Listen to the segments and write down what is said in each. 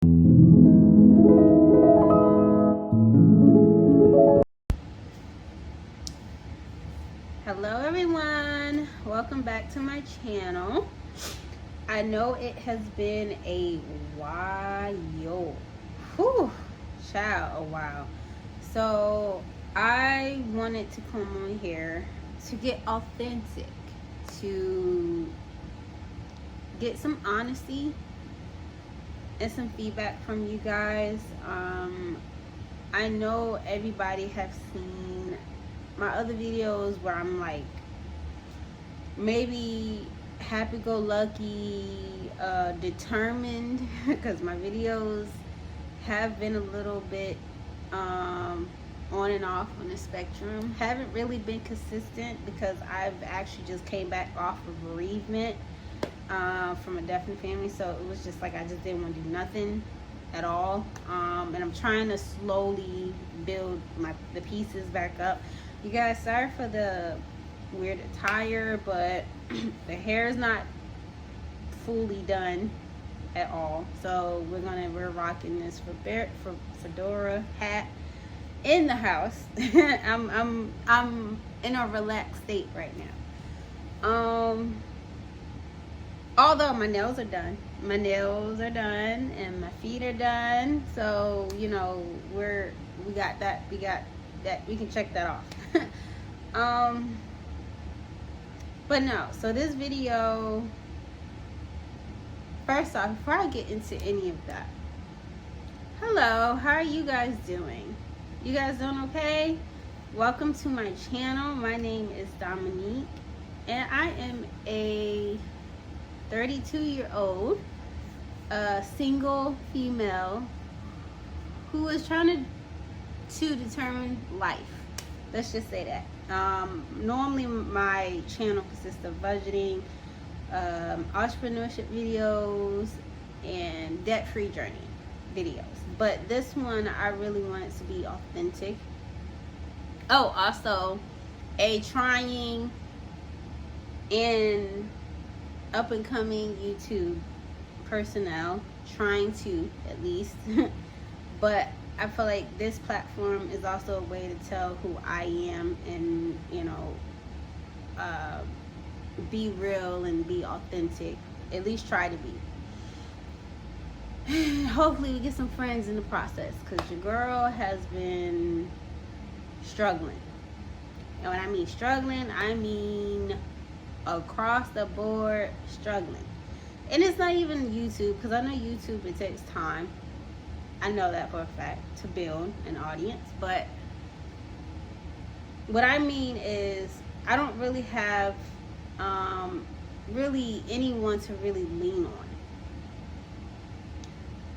Hello everyone, welcome back to my channel. I know it has been a while, child, a while. So I wanted to come on here to get authentic, to get some honesty and some feedback from you guys. I know everybody have seen my other videos where I'm like maybe happy-go-lucky, determined, because my videos have been a little bit on and off on the spectrum. Haven't really been consistent because I've actually just came back off of bereavement from a deaf family, so it was just like I just didn't want to do nothing at all. And I'm trying to slowly build the pieces back up. You guys, sorry for the weird attire, but the hair is not fully done at all. So we're rocking this fedora hat in the house. I'm in a relaxed state right now. Although my nails are done. My nails are done and my feet are done. So, you know, we got that, we can check that off. But no, so this video, first off, before I get into any of that, hello, how are you guys doing? You guys doing okay? Welcome to my channel. My name is Dominique, and I am a 32-year-old single female who is trying to determine life. Let's just say that. Normally my channel consists of budgeting, entrepreneurship videos, and debt-free journey videos. But this one, I really want it to be authentic. Oh, also a trying and up-and-coming YouTube personnel, trying to at least. But I feel like this platform is also a way to tell who I am and, you know, be real and be authentic. At least try to be. Hopefully we get some friends in the process, because your girl has been struggling. And when I mean struggling, I mean across the board struggling. And it's not even YouTube, because I know YouTube, it takes time. I know that for a fact, to build an audience. But what I mean is I don't really have really anyone to really lean on.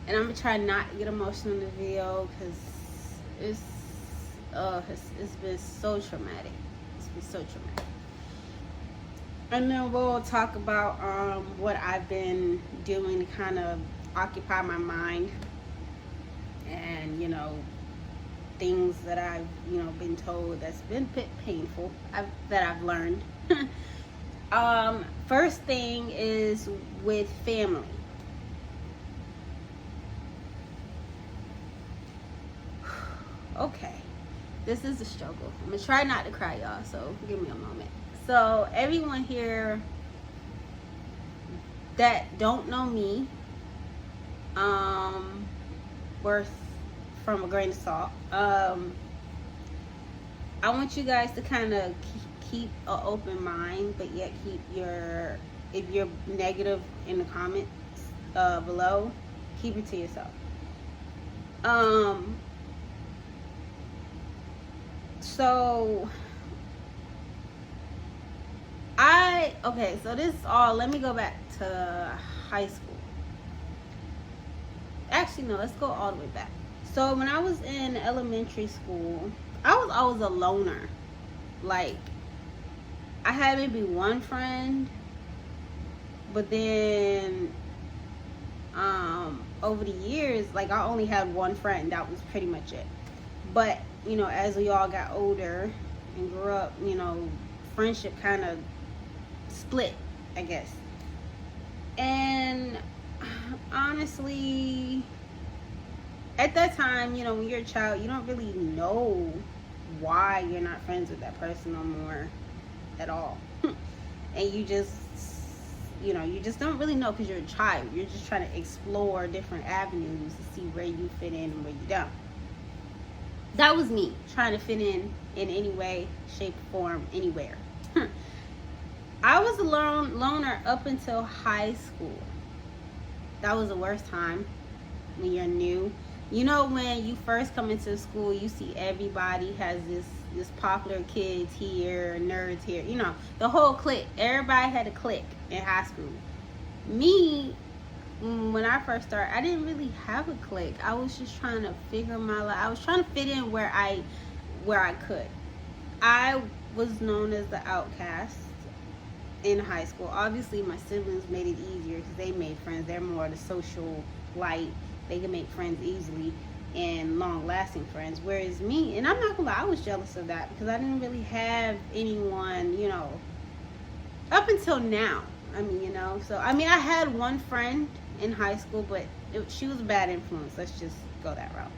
And I'm gonna try not to get emotional in the video, because it's been so traumatic. It's been so traumatic. And then we'll talk about what I've been doing to kind of occupy my mind, and, you know, things that I've, you know, been told that's been a bit painful that I've learned. First thing is with family. Okay, this is a struggle. I'm gonna try not to cry, y'all, so give me a moment. So everyone here that don't know me, worth from a grain of salt. I want you guys to kind of keep an open mind, but yet keep if you're negative in the comments below, keep it to yourself. So so this is all, let me go back to high school. Actually, no, let's go all the way back. So when I was in elementary school, I was always a loner. Like, I had maybe one friend, but then over the years, like, I only had one friend. That was pretty much it. But, you know, as we all got older and grew up, you know, friendship kind of split, I guess. And honestly, at that time, you know, when you're a child, you don't really know why you're not friends with that person no more at all. And you just, you know, you just don't really know because you're a child. You're just trying to explore different avenues to see where you fit in and where you don't. That was me trying to fit in any way, shape, form, anywhere. I was a loner up until high school. That was the worst time when you're new. You know, when you first come into school, you see everybody has this popular kids here, nerds here. You know, the whole clique. Everybody had a clique in high school. Me, when I first started, I didn't really have a clique. I was just trying to figure my life. I was trying to fit in where I could. I was known as the outcast in high school. Obviously, my siblings made it easier because they made friends. They're more the social light. They can make friends easily and long-lasting friends. Whereas me, and I'm not gonna lie, I was jealous of that because I didn't really have anyone, you know, up until now. I mean, you know, so I mean, I had one friend in high school, but she was a bad influence. Let's just go that route.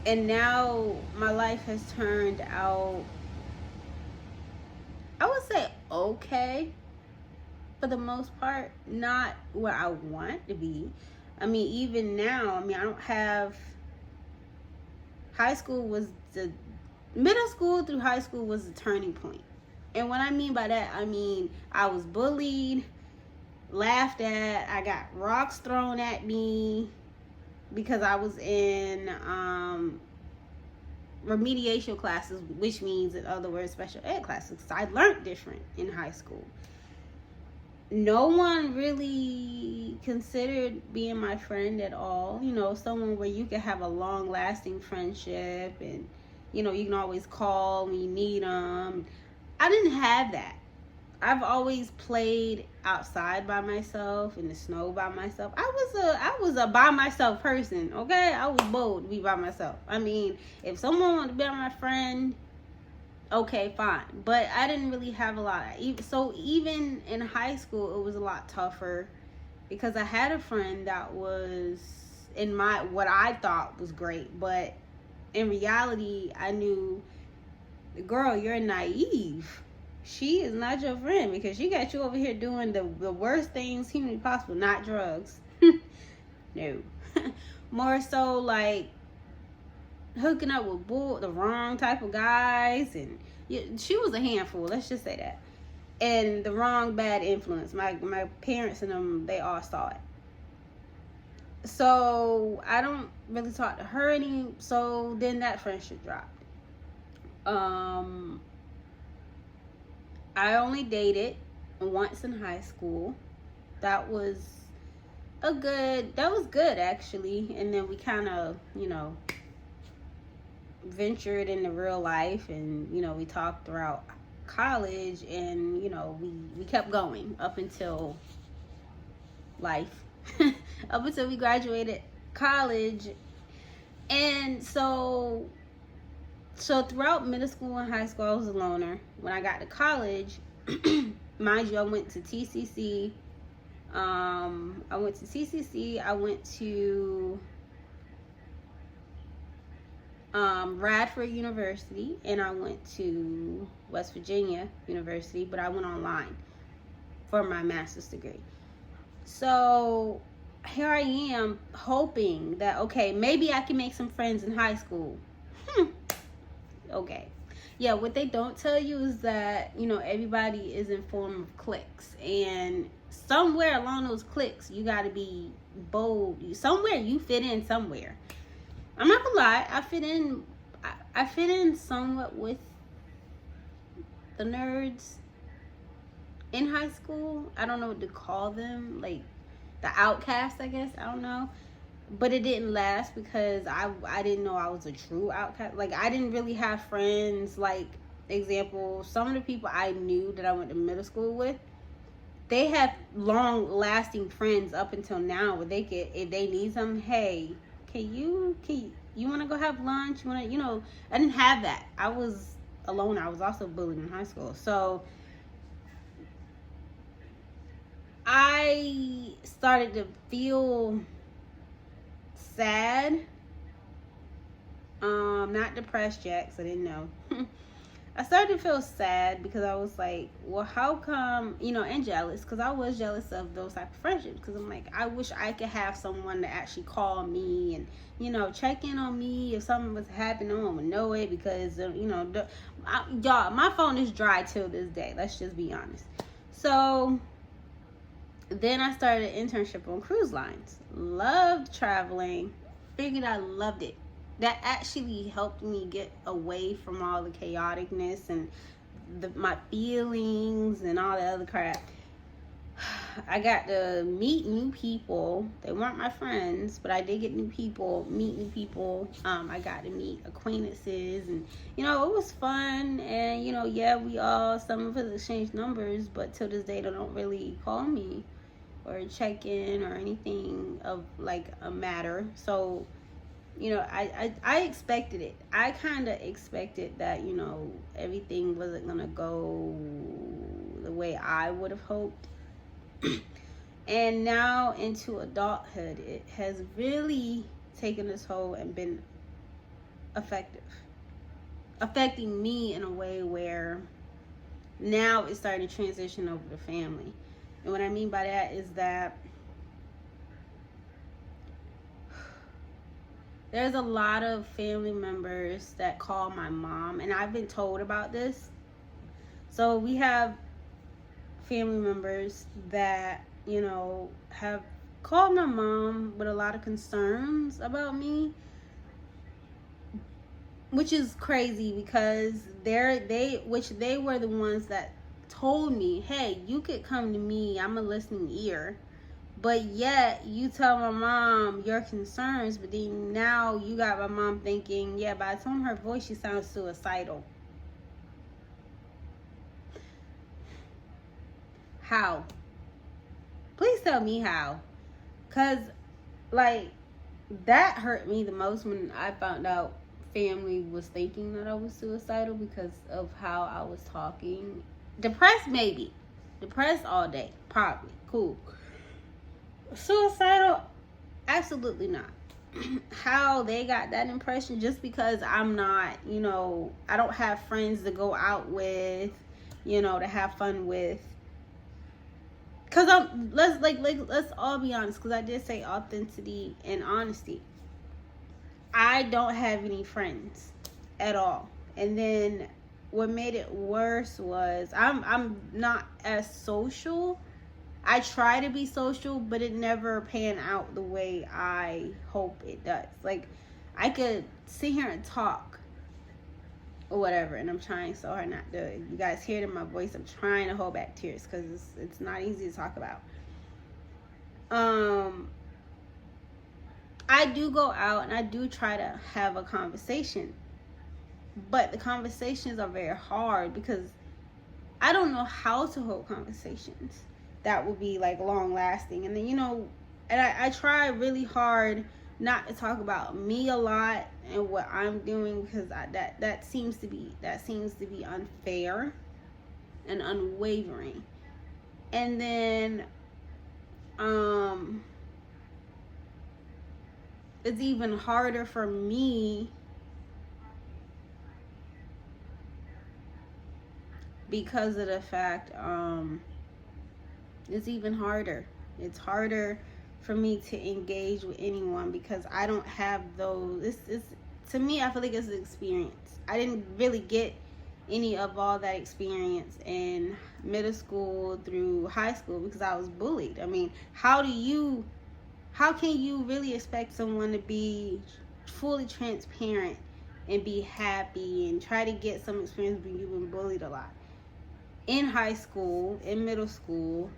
And now my life has turned out, I would say, okay, for the most part. Not where I want to be. I mean, even now, I mean, I don't have, high school was the, middle school through high school was the turning point. And what I mean by that, I mean, I was bullied, laughed at, I got rocks thrown at me because I was in remediation classes, which means, in other words, special ed classes. I learned different in high school. No one really considered being my friend at all. You know, someone where you could have a long-lasting friendship and, you know, you can always call when you need them. I didn't have that. I've always played outside by myself, in the snow by myself. I was a by myself person, okay? I was bold to be by myself. I mean, if someone wanted to be my friend, okay, fine. But I didn't really have a lot. So even in high school, it was a lot tougher because I had a friend that was in my, what I thought was great. But in reality, I knew, girl, you're naive. She is not your friend because she got you over here doing the worst things humanly possible, not drugs. No. More so like hooking up with the wrong type of guys, and she was a handful, let's just say that. And the wrong bad influence. My parents and them, they all saw it. So I don't really talk to her anymore. So then that friendship dropped. I only dated once in high school. That was good actually. And then we kind of, you know, ventured into real life, and, you know, we talked throughout college, and, you know, we kept going up until life. Up until we graduated college. And so throughout middle school and high school, I was a loner. When I got to college, mind you, I went to TCC. I went to Radford University, and I went to West Virginia University, but I went online for my master's degree. So here I am hoping that, okay, maybe I can make some friends in high school. Okay. Yeah, what they don't tell you is that, you know, everybody is in form of cliques, and somewhere along those cliques, you got to be bold. Somewhere you fit in somewhere. I'm not gonna lie, I fit in somewhat with the nerds in high school. I don't know what to call them, like the outcast, I guess. I don't know. But it didn't last because I didn't know I was a true outcast. Like, I didn't really have friends. Like, example, some of the people I knew that I went to middle school with, they have long-lasting friends up until now where they could, if they need something, hey, can you want to go have lunch? You know, I didn't have that. I was alone. I was also bullied in high school. So I started to feel sad. Not depressed yet, because I didn't know. I started to feel sad because I was like, well, how come, and jealous, because I was jealous of those type of friendships, because I'm like, I wish I could have someone to actually call me and, check in on me if something was happening. I would know it, because, y'all, my phone is dry till this day. Let's just be honest. So then I started an internship on cruise lines. Loved traveling. Figured I loved it. That actually helped me get away from all the chaoticness and my feelings and all the other crap. I got to meet new people. They weren't my friends, but I did get meet new people. I got to meet acquaintances, and it was fun. And some of us exchanged numbers, but till this day they don't really call me or check in or anything of like a matter. So I expected it. I kind of expected that, everything wasn't going to go the way I would have hoped. And now into adulthood, it has really taken its toll and been affecting me in a way where now it's starting to transition over to family. And what I mean by that is that there's a lot of family members that call my mom, and I've been told about this. So we have family members that, have called my mom with a lot of concerns about me, which is crazy because they were the ones that told me, hey, you could come to me, I'm a listening ear. But yet, you tell my mom your concerns, but then now you got my mom thinking, yeah, by the tone of her voice, she sounds suicidal. How? Please tell me how. Because, that hurt me the most when I found out family was thinking that I was suicidal because of how I was talking. Depressed, maybe. Depressed all day. Probably. Cool. Suicidal, absolutely not. How they got that impression just because I'm not, I don't have friends to go out with, to have fun with. Cause let's all be honest, because I did say authenticity and honesty. I don't have any friends at all. And then what made it worse was I'm not as social. I try to be social, but it never pan out the way I hope it does. Like, I could sit here and talk or whatever, and I'm trying so hard not to. You guys hear it in my voice. I'm trying to hold back tears because it's not easy to talk about. I do go out and I do try to have a conversation, but the conversations are very hard because I don't know how to hold conversations that will be long lasting. And then and I try really hard not to talk about me a lot and what I'm doing, because that seems to be unfair and unwavering. And then it's even harder for me because of the fact it's even harder. It's harder for me to engage with anyone because I don't have those. To me, I feel like it's an experience. I didn't really get any of all that experience in middle school through high school because I was bullied. I mean, how can you really expect someone to be fully transparent and be happy and try to get some experience when you've been bullied a lot? In high school, in middle school,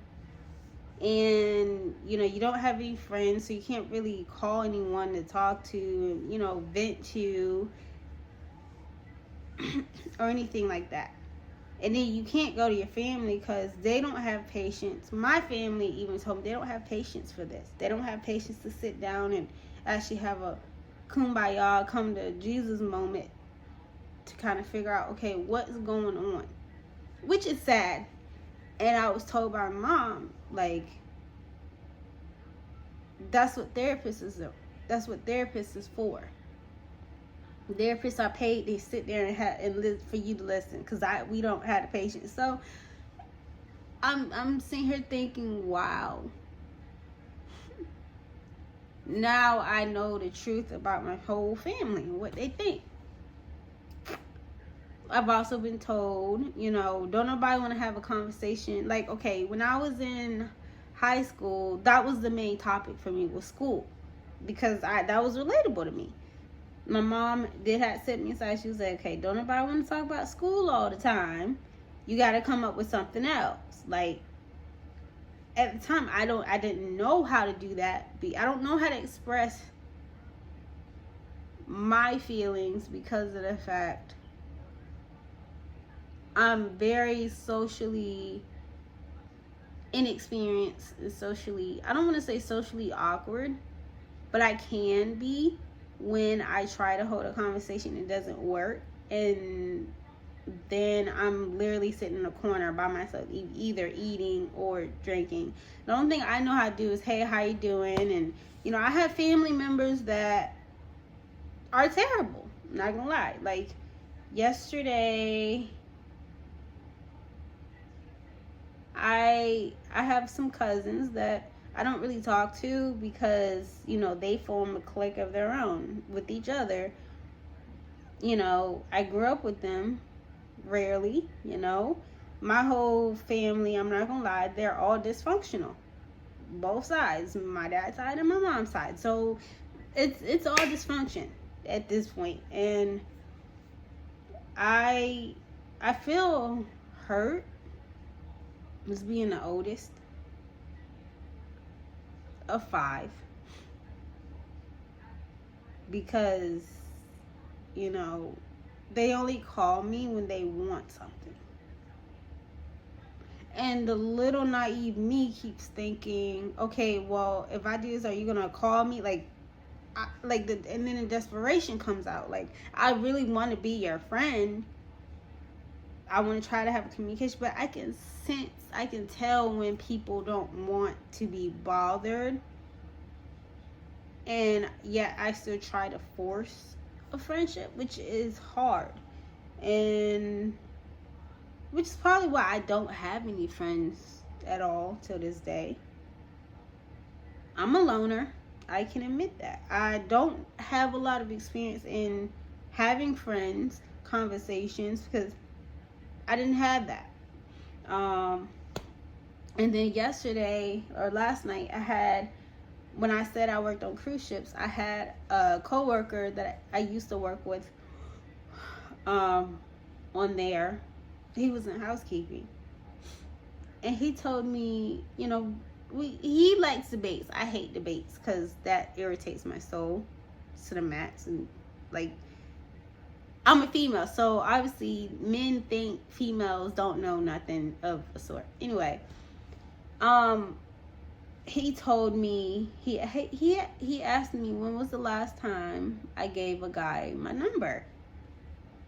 and you don't have any friends, so you can't really call anyone to talk to, vent to or anything like that. And then you can't go to your family because they don't have patience. My family even told me they don't have patience for this. They don't have patience to sit down and actually have a kumbaya, come to Jesus moment to kind of figure out, okay, what's going on, which is sad. And I was told by my mom, That's what therapists is. That's what therapists is for. Therapists are paid. They sit there and live for you to listen, because we don't have the patience. So I'm sitting here thinking, wow. Now I know the truth about my whole family and what they think. I've also been told, don't nobody want to have a conversation. Like, okay, when I was in high school, that was the main topic for me, was school, because that was relatable to me. My mom had set me aside. She was like, okay, don't nobody want to talk about school all the time. You got to come up with something else. Like, at the time, I didn't know how to do that. I don't know how to express my feelings, because of the fact I'm very socially inexperienced and I don't want to say socially awkward, but I can be when I try to hold a conversation. It doesn't work, and then I'm literally sitting in a corner by myself, either eating or drinking. The only thing I know how to do is, hey, how you doing? And I have family members that are terrible, I'm not gonna lie. Like, yesterday, I have some cousins that I don't really talk to, because they form a clique of their own with each other. I grew up with them rarely. My whole family, I'm not gonna lie, they're all dysfunctional, both sides, my dad's side and my mom's side. So it's all dysfunction at this point, and I feel hurt as being the oldest of 5, because they only call me when they want something. And the little naive me keeps thinking, okay, well, if I do this, are you gonna call me? And then the desperation comes out. Like, I really want to be your friend. I want to try to have a communication, but I can tell when people don't want to be bothered, and yet I still try to force a friendship, which is hard, and which is probably why I don't have any friends at all till this day. I'm a loner. I can admit that. I don't have a lot of experience in having friends, conversations, because I didn't have that. And then yesterday or last night, when I said I worked on cruise ships, I had a coworker that I used to work with on there. He was in housekeeping, and he told me, he likes debates. I hate debates, because that irritates my soul to the max. And like, I'm a female, so obviously men think females don't know nothing of a sort. Anyway, he told me, he asked me, when was the last time I gave a guy my number?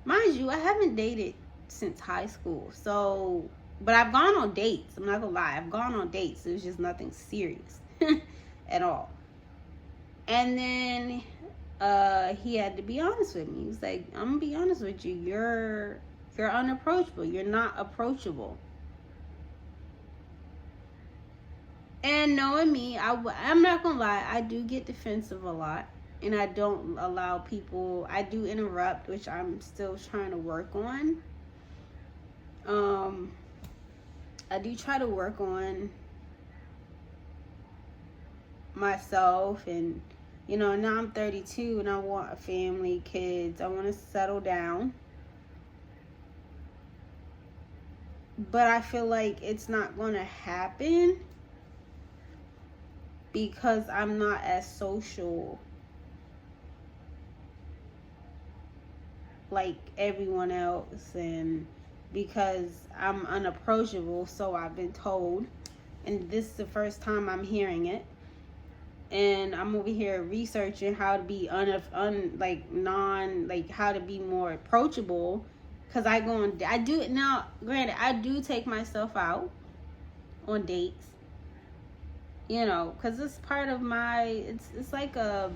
Mind you, I haven't dated since high school, so, but I've gone on dates. I'm not gonna lie, I've gone on dates. It was just nothing serious at all. And then he had to be honest with me. He was like, I'm gonna be honest with you, you're unapproachable. You're not approachable. And knowing me, I'm not gonna lie, I do get defensive a lot, and I don't allow people. I do interrupt, which I'm still trying to work on. I do try to work on myself, and now I'm 32 and I want a family, kids. I want to settle down, but I feel like it's not going to happen because I'm not as social like everyone else, and because I'm unapproachable, so I've been told, and this is the first time I'm hearing it. And I'm over here researching how to be how to be more approachable, because I do it now. Granted, I do take myself out on dates, you know, because it's part of my, it's like a,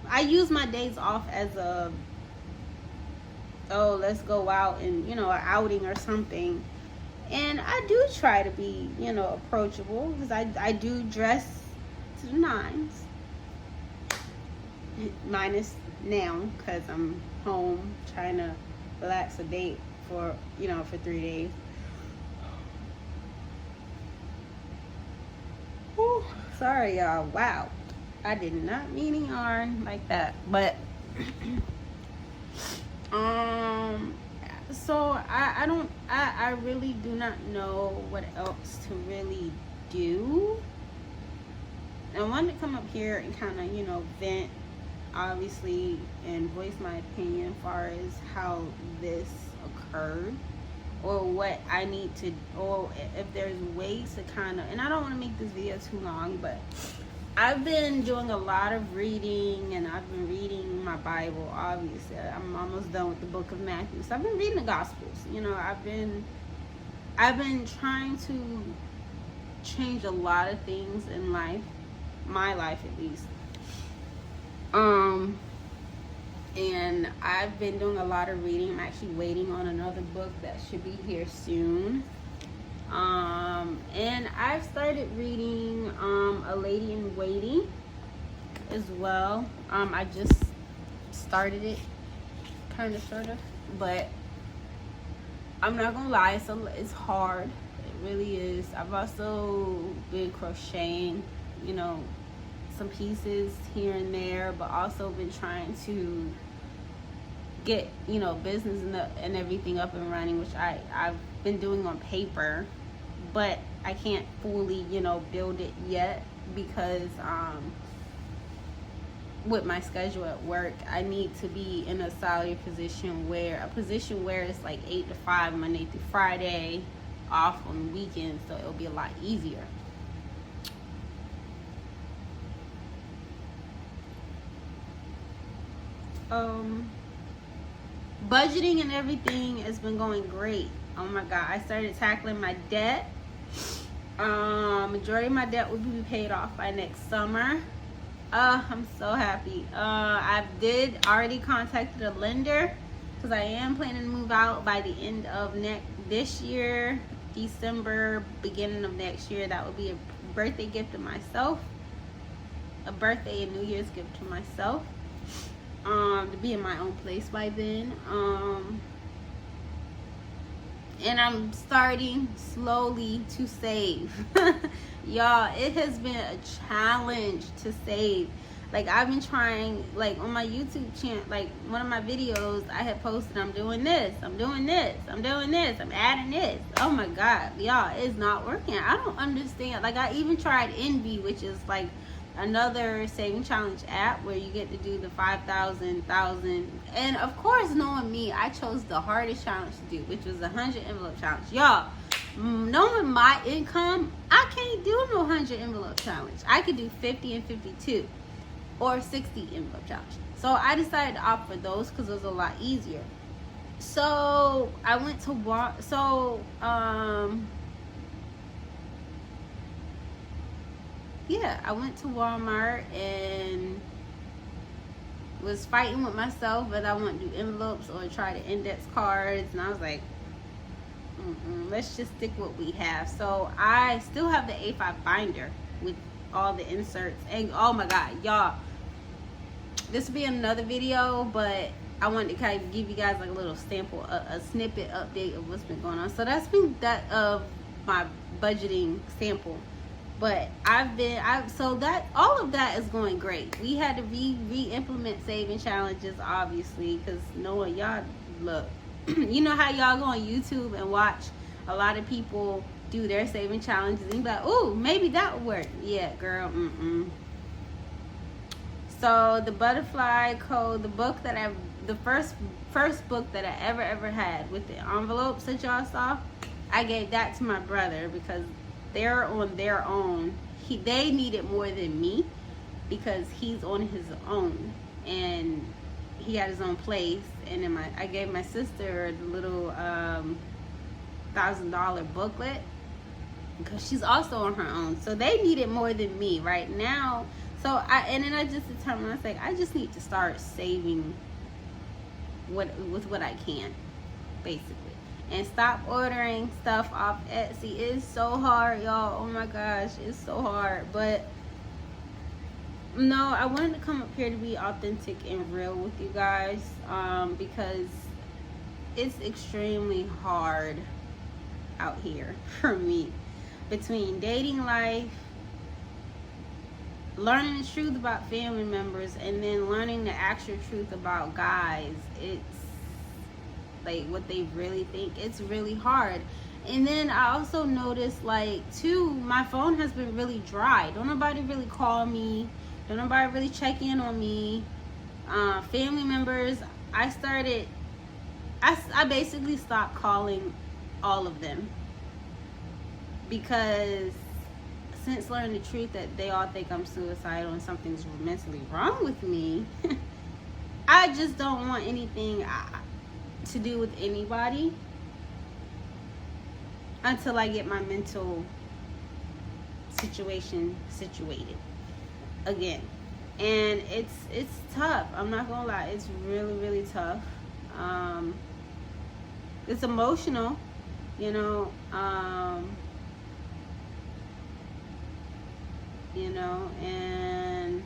I use my days off as a, oh, let's go out and, you know, an outing or something. And I do try to be, you know, approachable, because I do dress to the nines. Minus now, because I'm home trying to relax a date for, you know, for 3 days. Whew, sorry, y'all. Wow. I did not mean to yarn like that. But, so I really do not know what else to really do. I wanted to come up here and kind of, you know, vent, obviously, and voice my opinion as far as how this occurred, or what I need to, or if there's ways to kind of, and I don't want to make this video too long, but I've been doing a lot of reading, and I've been reading my Bible. Obviously, I'm almost done with the book of Matthew, so I've been reading the Gospels. You know, I've been trying to change a lot of things in life, my life at least. And I've been doing a lot of reading. I'm actually waiting on another book that should be here soon. And I've started reading A Lady in Waiting as well. I just started it, kind of, sort of, but I'm not gonna lie, it's hard. It really is. I've also been crocheting, you know, some pieces here and there, but also been trying to get, you know, business and everything up and running, which I've been doing on paper, but I can't fully, you know, build it yet, because with my schedule at work, I need to be in a solid position where it's like 8 to 5 Monday through Friday, off on weekends, so it'll be a lot easier. Budgeting and everything has been going great. Oh my god, I started tackling my debt. Majority of my debt will be paid off by next summer. I'm so happy. I did already contacted a lender, because I am planning to move out by the end of this year, December, beginning of next year. That would be a birthday gift to myself, a birthday and New Year's gift to myself. To be in my own place by then. And I'm starting slowly to save. Y'all, it has been a challenge to save. Like, I've been trying, like, on my YouTube channel, like, one of my videos I had posted, I'm doing this, I'm doing this, I'm doing this, I'm adding this. Oh my god, y'all, it's not working. I don't understand. Like, I even tried Envy, which is like another saving challenge app where you get to do the 5,000, 1,000, and of course, knowing me, I chose the hardest challenge to do, which was the 100 envelope challenge. Y'all, knowing my income, I can't do no 100 envelope challenge. I could do 50 and 52, or 60 envelope challenge. So I decided to opt for those because it was a lot easier. So I went to walk. So yeah, I went to Walmart and was fighting with myself whether I want to do envelopes or try the index cards, and I was like, let's just stick with what we have. So I still have the A5 binder with all the inserts, and oh my god, y'all, this will be another video, but I wanted to kind of give you guys like a little sample, a snippet update of what's been going on. So that's been that of my budgeting sample. But so that all of that is going great. We had to re-implement saving challenges, obviously, because Noah, y'all, look, you know how y'all go on YouTube and watch a lot of people do their saving challenges and you be like, ooh, maybe that would work. Yeah, girl, So the Butterfly Code, the book that the first book that I ever had with the envelopes that y'all saw, I gave that to my brother because they're on their own. They need it more than me because he's on his own and he had his own place. And then I gave my sister the little $1,000 booklet, because she's also on her own. So they need it more than me right now. And then I just determined, I was like, I just need to start saving with what I can, basically. And stop ordering stuff off Etsy. It's so hard, y'all. Oh my gosh, it's so hard. But no, I wanted to come up here to be authentic and real with you guys, because it's extremely hard out here for me, between dating life, learning the truth about family members, and then learning the actual truth about guys. It's like what they really think. It's really hard. And then I also noticed, like, too, my phone has been really dry. Don't nobody really call me. Don't nobody really check in on me. Family members, I basically stopped calling all of them, because since learning the truth that they all think I'm suicidal and something's mentally wrong with me, I just don't want anything to do with anybody until I get my mental situation situated again. And it's tough. I'm not gonna lie, it's really, really tough. It's emotional, you know. And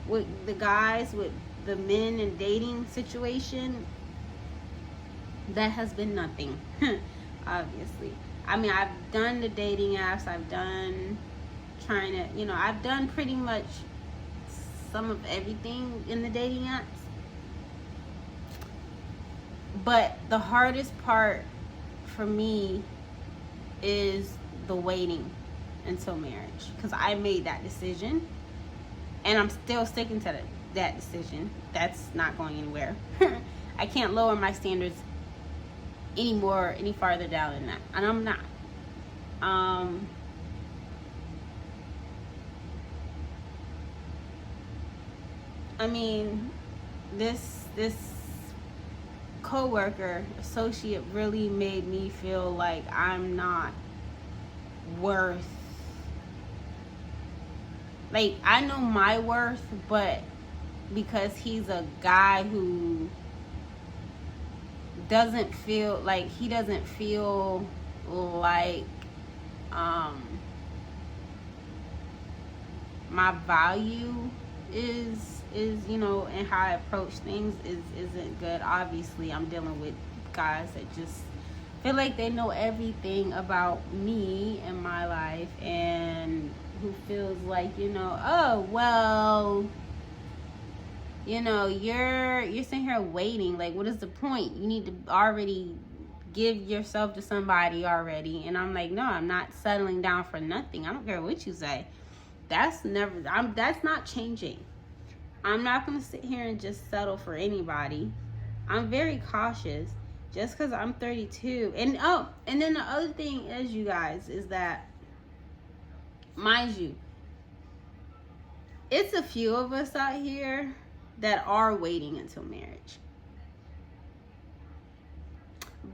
with the guys, with the men and dating situation, that has been nothing. Obviously, I mean, I've done the dating apps, I've done I've done pretty much some of everything in the dating apps, but the hardest part for me is the waiting until marriage, because I made that decision and I'm still sticking to that decision. That's not going anywhere. I can't lower my standards any farther down than that, and I'm not. I mean, this co-worker, associate, really made me feel like I'm not worth, like, I know my worth, but because he's a guy who doesn't feel like my value is and how I approach things isn't good. Obviously, I'm dealing with guys that just feel like they know everything about me and my life, and who feels like, oh, well, you're sitting here waiting. Like, what is the point? You need to already give yourself to somebody already. And I'm like, no, I'm not settling down for nothing. I don't care what you say. That's not changing. I'm not going to sit here and just settle for anybody. I'm very cautious just because I'm 32. And then the other thing is, you guys, is that, mind you, it's a few of us out here that are waiting until marriage.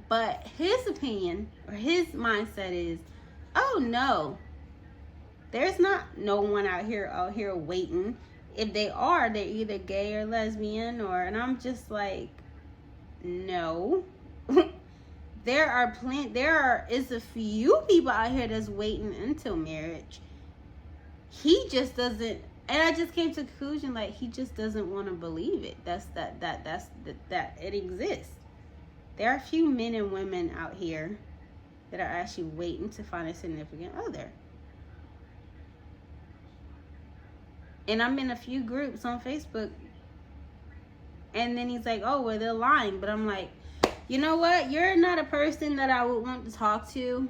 But his opinion or his mindset is, oh no, there's not no one out here waiting. If they are, they're either gay or lesbian, and I'm just like, no. There is a few people out here that's waiting until marriage. He just doesn't, and I just came to the conclusion, like, he just doesn't want to believe it. That it exists. There are a few men and women out here that are actually waiting to find a significant other. And I'm in a few groups on Facebook, and then he's like, oh, well, they're lying. But I'm like, you know what? You're not a person that I would want to talk to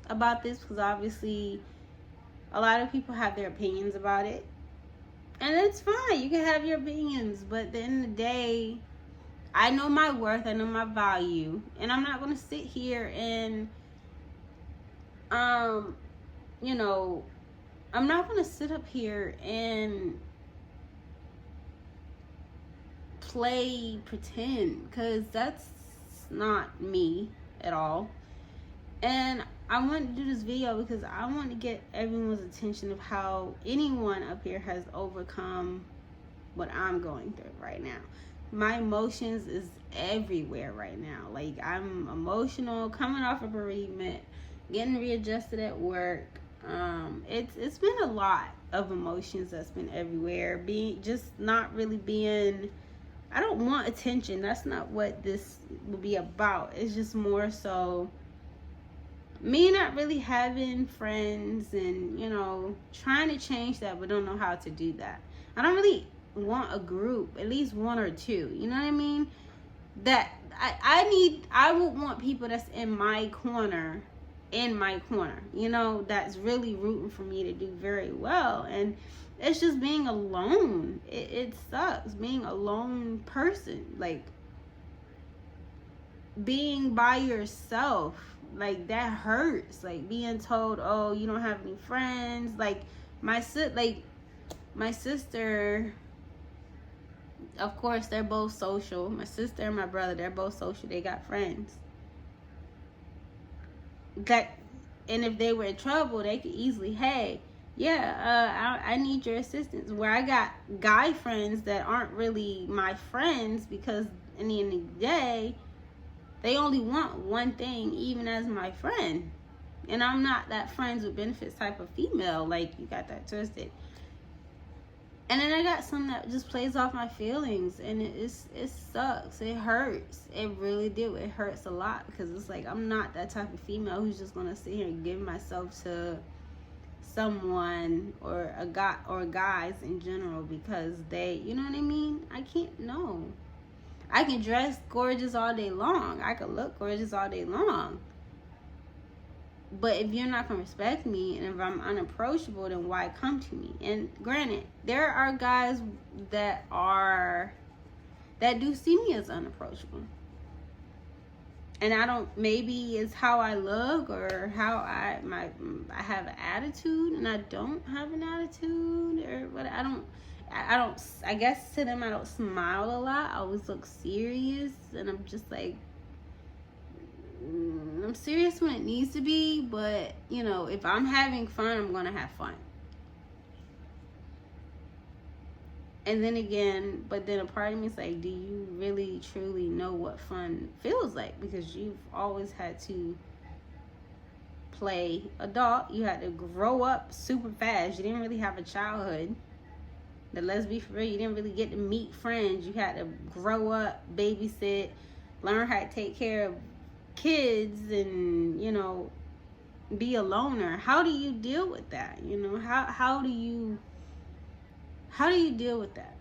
about this, because obviously a lot of people have their opinions about it. And it's fine. You can have your opinions. But at the end of the day, I know my worth. I know my value. And I'm not going to sit here and, I'm not going to sit up here and pretend, because that's not me at all. And I wanted to do this video because I want to get everyone's attention of how anyone up here has overcome what I'm going through right now. My emotions is everywhere right now. Like, I'm emotional, coming off of bereavement, getting readjusted at work. It's been a lot of emotions that's been everywhere. Just not really being, I don't want attention. That's not what this will be about. It's just more so me not really having friends and, you know, trying to change that, but don't know how to do that. I don't really want a group, at least one or two, you know what I mean? That I would want people that's in my corner, you know, that's really rooting for me to do very well. And it's just being alone. It sucks being a lone person, like being by yourself. Like, that hurts. Like, being told, oh, you don't have any friends. Like my sister, of course, they're both social. My sister and my brother, they're both social. They got friends. And if they were in trouble, they could easily, hey, yeah, I need your assistance. Where I got guy friends that aren't really my friends, because in the end of the day, they only want one thing, even as my friend. And I'm not that friends with benefits type of female. Like, you got that twisted. And then I got some that just plays off my feelings, and it sucks. It hurts. It really do. It hurts a lot, because it's like, I'm not that type of female who's just gonna sit here and give myself to someone or a guy or guys in general because they, you know what I mean? I can't. No. I can dress gorgeous all day long. I can look gorgeous all day long. But if you're not going to respect me, and if I'm unapproachable, then why come to me? And granted, there are guys that do see me as unapproachable. And I don't, maybe it's how I look or how I have an attitude, and I don't have an attitude, or what. I guess to them I don't smile a lot. I always look serious, and I'm just like, I'm serious when it needs to be, but, you know, if I'm having fun, I'm gonna have fun. And then again, but then a part of me is like, do you really truly know what fun feels like? Because you've always had to play adult. You had to grow up super fast. You didn't really have a childhood. But let's be for real, you didn't really get to meet friends. You had to grow up, babysit, learn how to take care of kids, and, you know, be a loner. How do you deal with that? You know, how do you deal with that?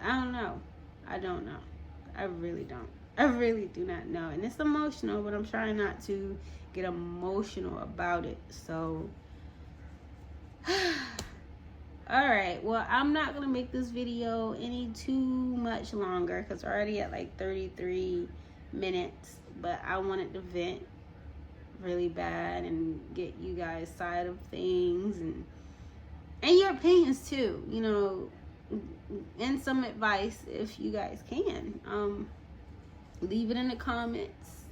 I don't know. I don't know. I really don't. I really do not know. And it's emotional, but I'm trying not to get emotional about it. So all right, well, I'm not gonna make this video any too much longer because we're already at like 33 minutes, but I wanted to vent really bad and get you guys' side of things and your opinions too, you know, and some advice if you guys can. Leave it in the comments.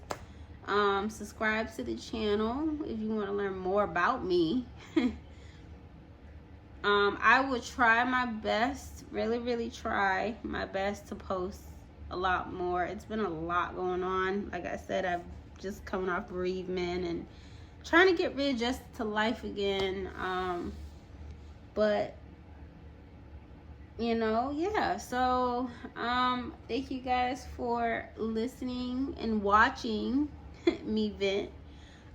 Subscribe to the channel if you want to learn more about me. I will try my best, really try my best to post a lot more. It's been a lot going on. Like I said, I've just coming off bereavement and trying to get readjusted to life again. But, you know, yeah. So, thank you guys for listening and watching me vent.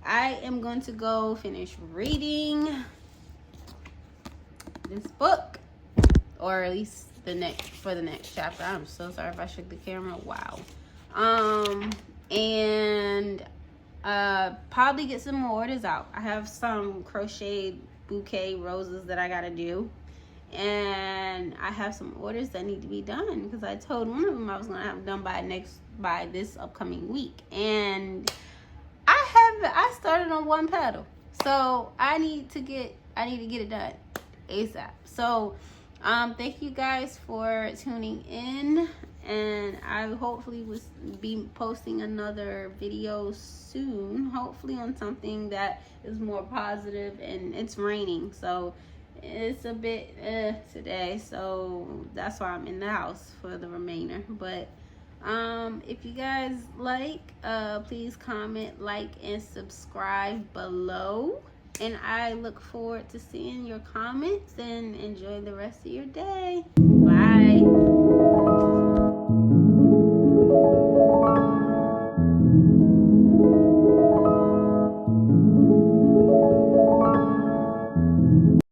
I am going to go finish reading this book, or at least for the next chapter. I'm so sorry if I shook the camera. Wow. And probably get some more orders out. I have some crochet bouquet roses that I gotta do, and I have some orders that need to be done because I told one of them I was gonna have them done by this upcoming week, and I started on one petal, so I need to get it done ASAP. So thank you guys for tuning in. and I hopefully will be posting another video soon, hopefully on something that is more positive. And it's raining, so it's a bit today, so that's why I'm in the house for the remainder. But if you guys like, please comment, like, and subscribe below, and I look forward to seeing your comments, and enjoy the rest of your day.